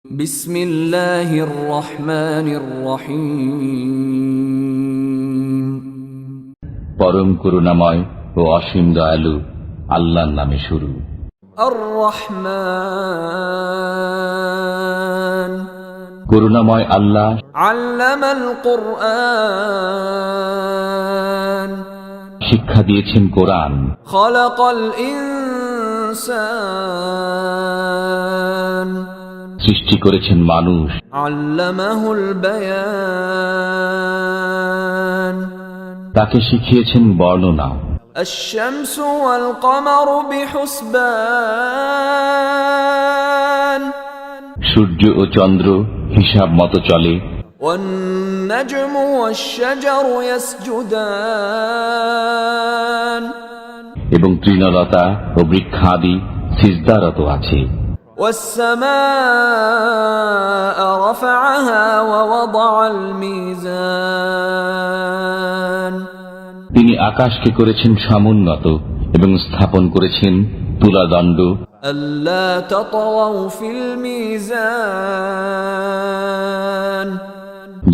বিসমিল্লাহির রহমানির রহিম। পরম করুণাময় ও অসীম দয়ালু আল্লাহর নামে শুরু। আর রহমান, করুণাময় আল্লাহ আল্লামাল কুরআন, শিক্ষা দিয়েছেন কোরআন। খলাকাল ইনসান, সৃষ্টি করেছেন মানুষ। আল্লামাহুল বায়ান, তাকে শিখিয়েছেন বর্ণনা। الشمس والقمر بحسبان، সূর্য ও চন্দ্র হিসাব মতো চলে। والنجم والشجر يسجدان، এবং তৃণলতা ও বৃক্ষাদি সিজদারত আছে। والسماء رفعها ووضع الميزان، তিনি আকাশকে করেছেন সমুন্নত এবং স্থাপন করেছেন তুলাদণ্ড। ألا تطغوا في الميزان،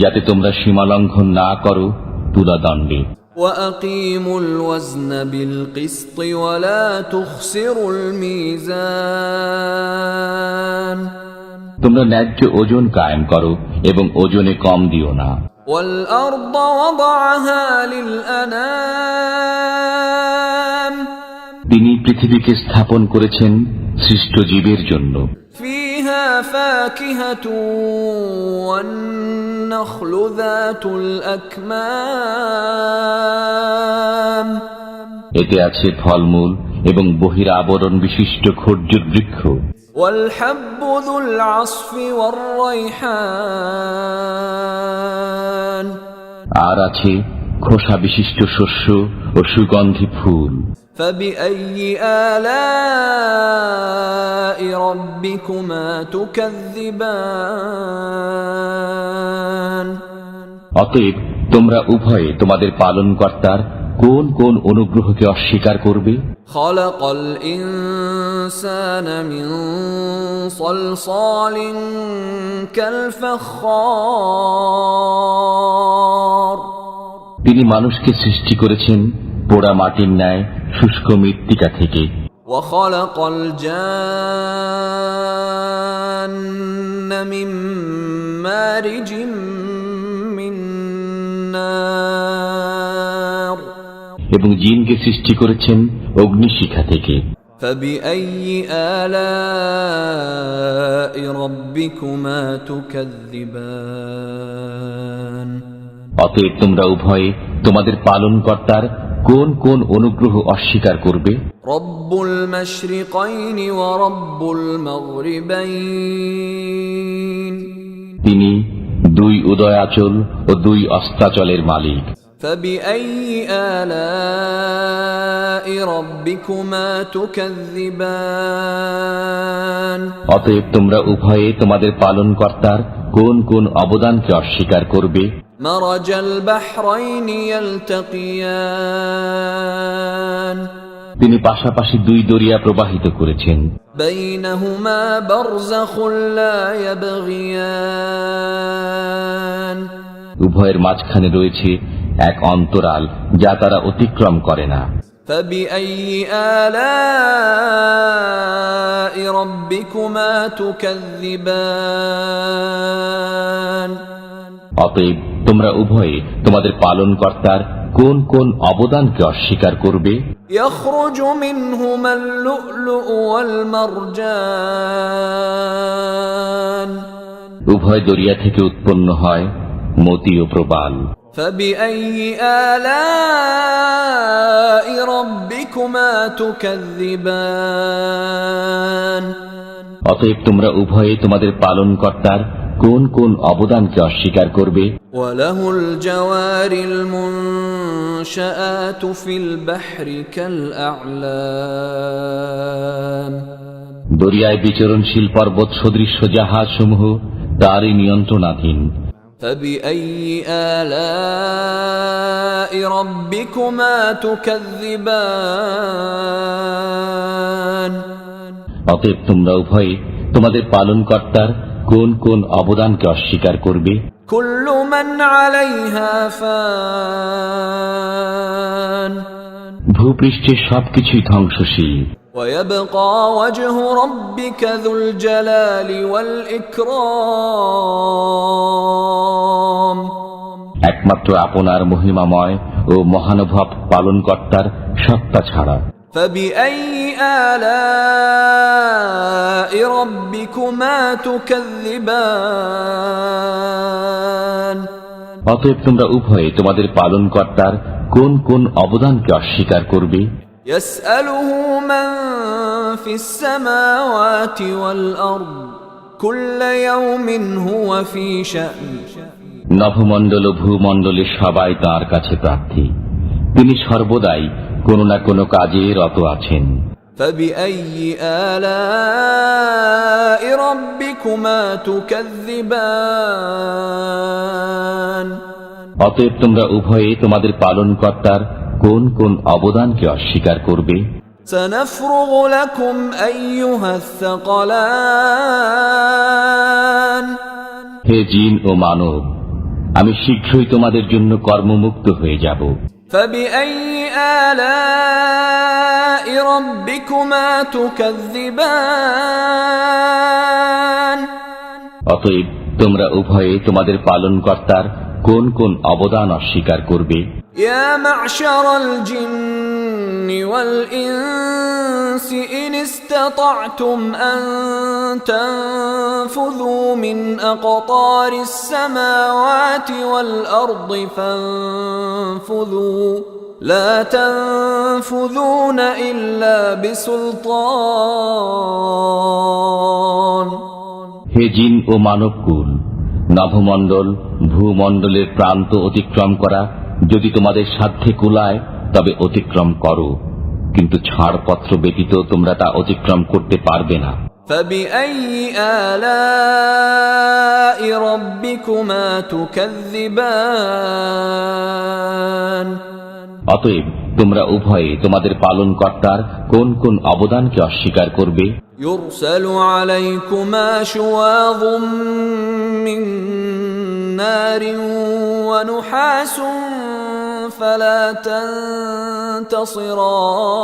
যাতে তোমরা সীমালঙ্ঘন না করো তুলাদণ্ডে। وأقيموا الوزن بالقسط ولا تخسروا الميزان، তোমরা ন্যায্য ওজন কায়েম করো এবং ওজনে কম দিও না। والأرض وضعها للأنام، তিনি পৃথিবীকে স্থাপন করেছেন সৃষ্ট জীবের জন্য। فيها فاكهة والنخل ذات الأكمام، এতে আছে ফলমূল এবং বহির আবরণ বিশিষ্ট খর্জুর বৃক্ষ। والحب ذو العصف والريحان، আর আছে খোসা বিশিষ্ট শস্য ও সুগন্ধি ফুল। فبأي آلاء ربكما تكذبان، অতএব তোমরা উভয়ে তোমাদের পালনকর্তার কোন কোন অনুগ্রহকে অস্বীকার করবে? خلق الإنسان من صلصال كالفخار، তিনি মানুষকে সৃষ্টি করেছেন পোড়া মাটির ন্যায় শুষ্ক মৃত্তিকা থেকে। وخلق الجان من مارج من نار، এবং জিনকে সৃষ্টি করেছেন অগ্নিশিখা থেকে। فبأي آلاء ربكما تكذبان، অতএব তোমরা উভয়ে তোমাদের পালনকর্তার কোন কোন অনুগ্রহ অস্বীকার করবে? رب المشرقين ورب المغربين، তিনি দুই উদয়াচল ও দুই অস্তাচলের মালিক। فبأي آلاء ربكما تكذبان، অতএব তোমরা উভয়ে তোমাদের পালনকর্তার কোন কোন অবদানকে অস্বীকার করবে? مرج البحرين يلتقيان، তিনি পাশাপাশি দুই দরিয়া প্রবাহিত করেছেন। بينهما برزخ لا يبغيان، উভয়ের মাঝখানে রয়েছে এক অন্তরাল যা তারা অতিক্রম করে না। فبأي آلاء ربكما تكذبان، অতএব তোমরা উভয়ে তোমাদের পালনকর্তার কোন কোন অবদানকে অস্বীকার করবে? يخرج منهما اللؤلؤ والمرجان، উভয় দরিয়া থেকে উৎপন্ন হয় মতি ও প্রবাল। فبأي آلاء ربكما تكذبان، অতএব তোমরা উভয়ে তোমাদের পালনকর্তার কোন কোন অবদানকে অস্বীকার করবে? وله الجوار المنشآت في البحر كالأعلام، দরিয়ায় বিচরণশীল পর্বত সদৃশ্য জাহাজ সমূহ তারই নিয়ন্ত্রণাধীন। فبأي آلاء ربكما تكذبان، অতএব তোমরা উভয়ে তোমাদের পালনকর্তার কোন কোন অবদানকে অস্বীকার করবে? كل من عليها فان ভূপৃষ্ঠের সবকিছুই ধ্বংসশীল। ويبقى وجه ربك ذو الجلال والإكرام একমাত্র আপনার মহিমাময় ও মহানুভব পালনকর্তার সত্তা ছাড়া। فبأي آلاء ربكما تكذبان অতএব তোমরা উভয়ে তোমাদের পালনকর্তার কোন কোন অবদানকে অস্বীকার করবে? يسأله من في السماوات والأرض كل يوم هو في شأن নভমণ্ডল ও ভূমণ্ডলের সবাই তাঁর কাছে প্রার্থী, তিনি সর্বদাই কোনো না কোনো কাজে রত আছেন। فبأي آلاء ربكما تكذبان অতএব তোমরা উভয়ে তোমাদের পালনকর্তার কোন কোন অবদানকে অস্বীকার করবে? سنفرغ لكم أيها الثقلان হে জিন ও মানব, আমি শীঘ্রই তোমাদের জন্য কর্মমুক্ত হয়ে যাব। فبأي آلاء ربكما تكذبان অতএব তোমরা উভয়ে তোমাদের পালনকর্তার কোন কোন অবদান অস্বীকার করবে? يا معشر الجن والإنس إن استطعتم أن تنفذوا من أقطار السماوات والأرض فانفذوا لا تنفذون إلا بسلطان হে জিন ও মানবকুল, নভমণ্ডল ভূমণ্ডলের প্রান্ত অতিক্রম করা যদি তোমাদের সাধ্যে কুলায় তবে অতিক্রম করো, কিন্তু ছাড়পত্র ব্যতীত তোমরা তা অতিক্রম করতে পারবে না। فبأي آلاء ربكما تكذبان অতএব তোমরা উভয়ে তোমাদের পালনকর্তার কোন কোন অবদানকে অস্বীকার করবে? يرسل عليكما شواظ من نار ونحاس فلا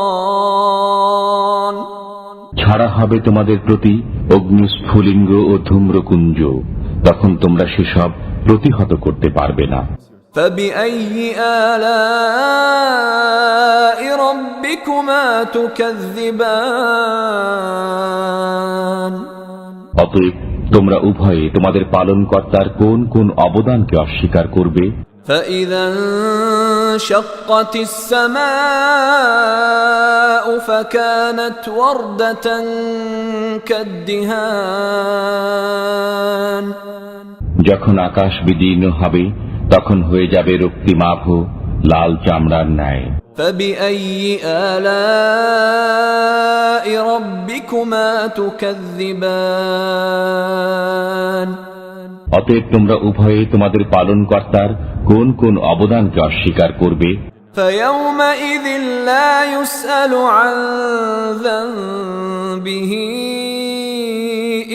تنتصران ছাড়া হবে তোমাদের প্রতি অগ্নিস্ফুলিঙ্গ ও ধূম্রকুঞ্জ, তখন তোমরা সেসব প্রতিহত করতে পারবে না। فبأي آلاء ربكما تكذبان অতএব তোমরা উভয়ে তোমাদের পালনকর্তার কোন কোন অবদানকে অস্বীকার করবে? فإذا انشقت السماء فكانت وردة كالدهان যখন আকাশ বিদীর্ণ হবে তখন হয়ে যাবে রক্তিমাভ লাল চামড়ার ন্যায়। فبأي آلاء ربكما تكذبان অতএব তোমরা উভয়ে তোমাদের পালনকর্তার কোন কোন অবদানকে অস্বীকার করবে? فيومئذ لا يسأل عن ذنبه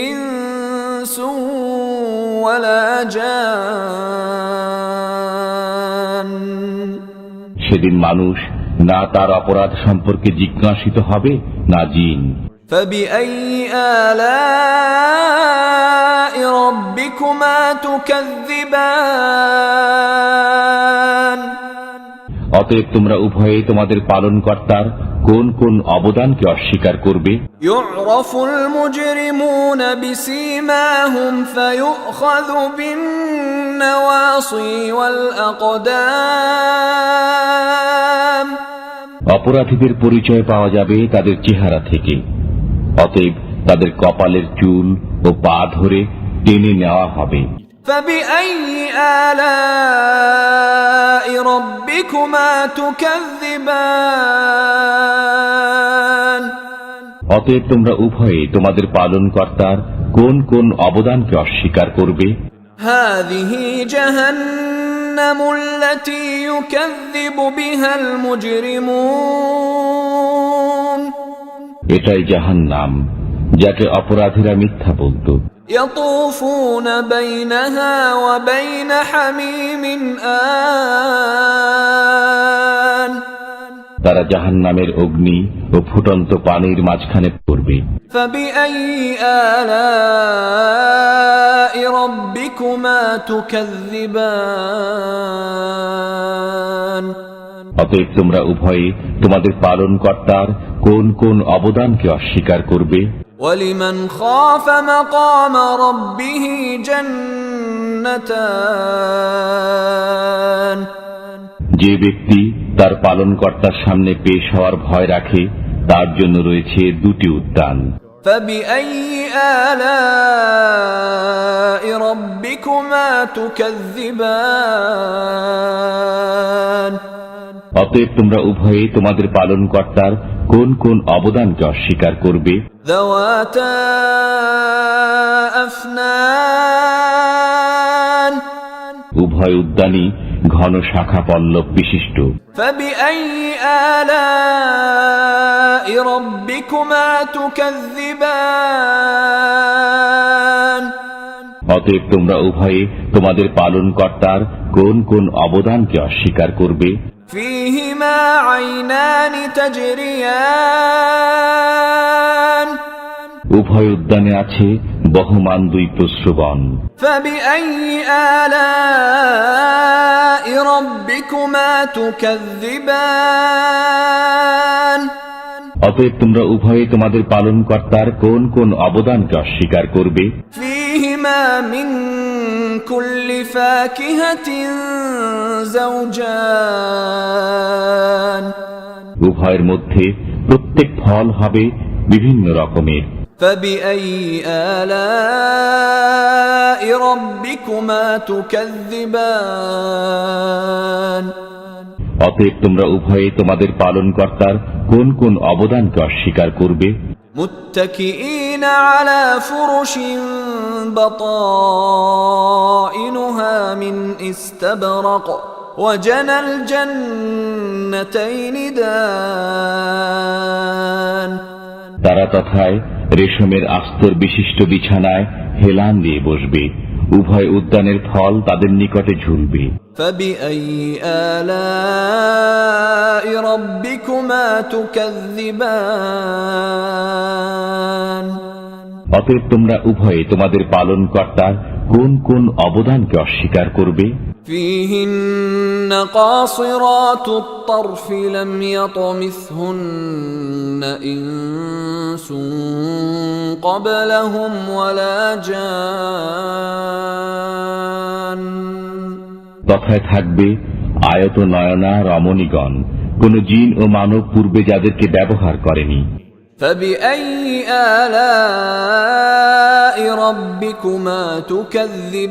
إنس ولا جان সেদিন মানুষ না তার অপরাধ সম্পর্কে জিজ্ঞাসিত হবে না জিন। فبأي آلاء ربكما تكذبان অতএব তোমরা উভয়ে তোমাদের পালনকর্তার কোন কোন অবদানকে অস্বীকার করবে? يعرف المجرمون بسيماهم فيؤخذ بالنواصي والأقدام অপরাধীদের পরিচয় পাওয়া যাবে তাদের চেহারা থেকে, অতএব তাদের কপালের চুল ও পা ধরে টেনে নেওয়া হবে। فبأي آلاء ربكما تكذبان অতএব তোমরা উভয়ে তোমাদের পালনকর্তার কোন কোন অবদানকে অস্বীকার করবে? هذه جهنم التي يكذب بها المجرمون এটাই জাহান্নাম, যাকে অপরাধীরা মিথ্যা বলত। يطوفون بينها وبين حميم آن তারা জাহান্নামের অগ্নি ও ফুটন্ত পানির মাঝখানে পড়বে। فبأي آلاء ربكما تكذبان অতএব তোমরা উভয়ে তোমাদের পালনকর্তার কোন কোন অবদানকে অস্বীকার করবে? ولمن خاف مقام ربه جنتان যে ব্যক্তি তার পালনকর্তার সামনে পেশ হওয়ার ভয় রাখে তার জন্য রয়েছে দুটি উদ্যান। فبأي آلاء ربكما تكذبان অতএব তোমরা উভয়ে তোমাদের পালনকর্তার কোন কোন অবদানকে অস্বীকার করবে? ذواتا أفنان উভয় উদ্যানই ঘন শাখা পল্লব বিশিষ্ট। فبأي آلاء ربكما تكذبان অতএব তোমরা উভয়ে তোমাদের পালনকর্তার কোন কোন অবদানকে অস্বীকার করবে? فيهما عينان تجريان উভয় উদ্যানে আছে বহমান দুই প্রস্রবণ। فبأي آلاء ربكما تكذبان অতএব তোমরা উভয়ে তোমাদের পালনকর্তার কোন কোন অবদানকে অস্বীকার করবে? فيهما من كل فاكهة زوجان উভয়ের মধ্যে প্রত্যেক ফল হবে বিভিন্ন রকমের। فبأي آلاء ربكما تكذبان অতএব তোমরা উভয়ে তোমাদের পালনকর্তার কোন কোন অবদানকে অস্বীকার করবে? متكئين على فرش بطائنها من استبرق وجنى الجنتين دان তারা তথায় রেশমের আস্তর বিশিষ্ট বিছানায় হেলান দিয়ে বসবে, উভয় উদ্যানের ফল তাদের নিকটে ঝুলবে। فبأي آلاء ربكما تكذبان অতএব তোমরা উভয়ে তোমাদের পালনকর্তার কোন কোন অবদানকে অস্বীকার করবে? فيهن قاصرات الطرف لم يطمثهن إنس قبلهم ولا جان তথায় থাকবে আয়ত নয়না রমণীগণ, কোন জিন ও মানব পূর্বে যাদেরকে ব্যবহার করেনি। فبأي آلاء ربكما تكذبان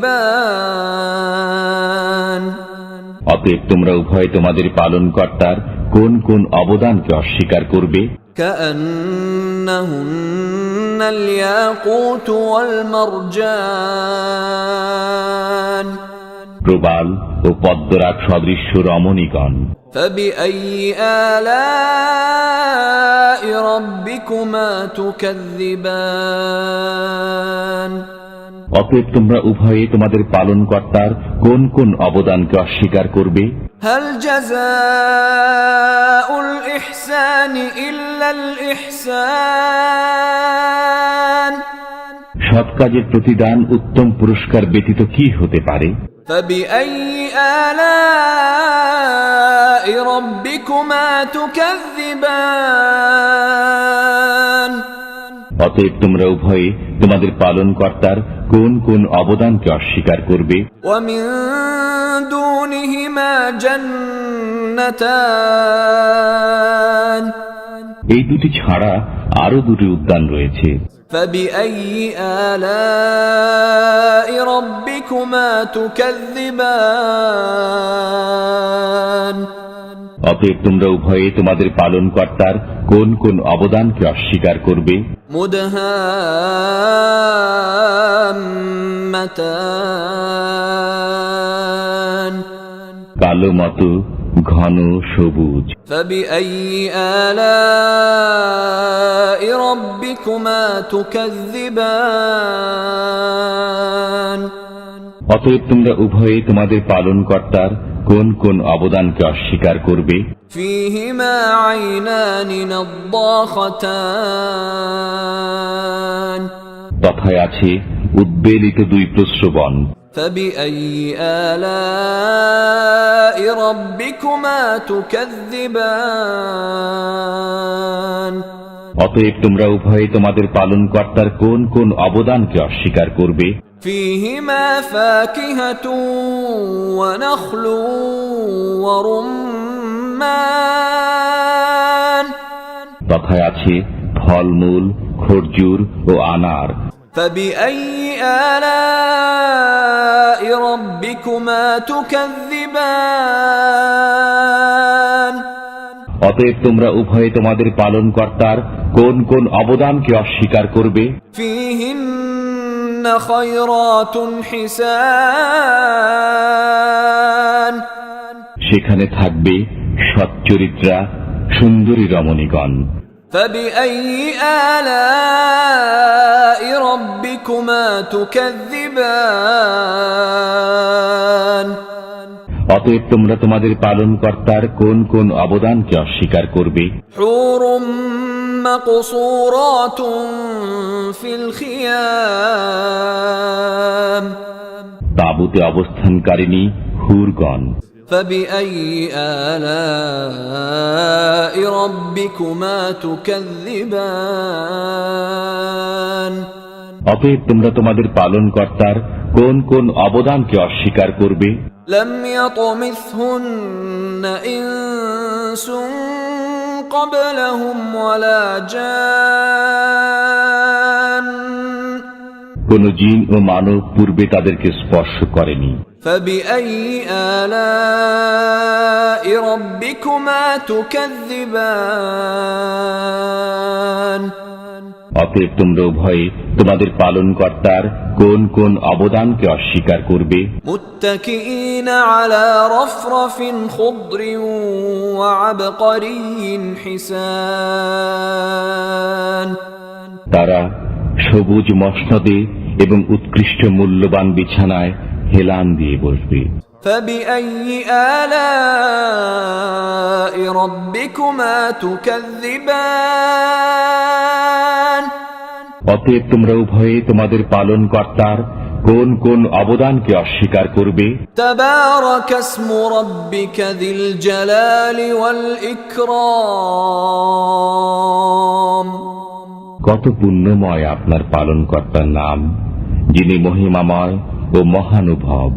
অতএব তোমরা উভয়ে তোমাদের পালনকর্তার কোন কোন অবদানকে অস্বীকার করবে? كأنهن الياقوت والمرجان প্রবাল ও পদ্মরাগ সদৃশ্য রমণীগণ। فبأي آلاء ربكما تكذبان অতএব তোমরা উভয়ে তোমাদের পালনকর্তার কোন কোন অবদানকে অস্বীকার করবে? هل جزاء الإحسان إلا الإحسان সৎ কাজের প্রতিদান উত্তম পুরস্কার ব্যতীত কি হতে পারে? فبأي آلاء ربكما تكذبان অতএব তোমরা উভয়ে তোমাদের পালনকর্তার কোন কোন অবদানকে অস্বীকার করবে? ومن دونهما جنتان এই দুটি ছাড়া আরো দুটি উদ্যান রয়েছে। فبأي آلاء ربكما تكذبان অতএব তোমরা উভয়ে তোমাদের পালনকর্তার কোন কোন অবদানকে অস্বীকার করবে? مدهامتان কালো মতো ঘন সবুজ। فبأي آلاء ربكما تكذبان অতএব তোমরা উভয়ে তোমাদের পালনকর্তার কোন কোন অবদানকে অস্বীকার করবে? فيهما عينان نضاختان তথায় আছে উদ্বেলিত দুই প্রস্রবণ। فبأي آلاء ربكما تكذبان অতএব তোমরা উভয়ে তোমাদের পালনকর্তার কোন কোন অবদানকে অস্বীকার করবে? فيهما فاكهة ونخل ورمان তথায় আছে ফলমূল, খরজুর ও আনার। فبأي آلاء ربكما تكذبان অতএব তোমরা উভয়ে তোমাদের পালনকর্তার কোন কোন অবদানকে অস্বীকার করবে? فيهن خيرات حسان সেখানে থাকবে সচ্চরিত্রা সুন্দরী রমণীগণ। فبأي آلاء ربكما تكذبان অতএব তোমরা তোমাদের পালনকর্তার কোন কোন অবদানকে অস্বীকার করবে? حور مقصورات في الخيام তাঁবুতে অবস্থানকারিণী হুরগণ। فبأي آلاء ربكما تكذبان অতএব তোমরা তোমাদের পালনকর্তার কোন কোন অবদানকে অস্বীকার করবে? لم يطمثهن إنس قبلهم ولا جان কোন জিন ও মানব পূর্বে তাদেরকে স্পর্শ করেনি। فبأي آلاء ربكما تكذبان অতএব তোমরা উভয়ে তোমাদের পালনকর্তার কোন কোন অবদানকে অস্বীকার করবে? متكئين على رفرف خضر وعبقري حسان তারা সবুজ মসনদে এবং উৎকৃষ্ট মূল্যবান বিছানায় হেলান দিয়ে বসবে। فبأي آلاء ربكما تكذبان অতএব তোমরা উভয়ে তোমাদের পালনকর্তার কোন কোন অবদানকে অস্বীকার করবে? تبارك اسم ربك ذي الجلال والإكرام কত পুণ্যময় আপনার পালনকর্তার নাম, যিনি মহিমাময় ও মহানুভব।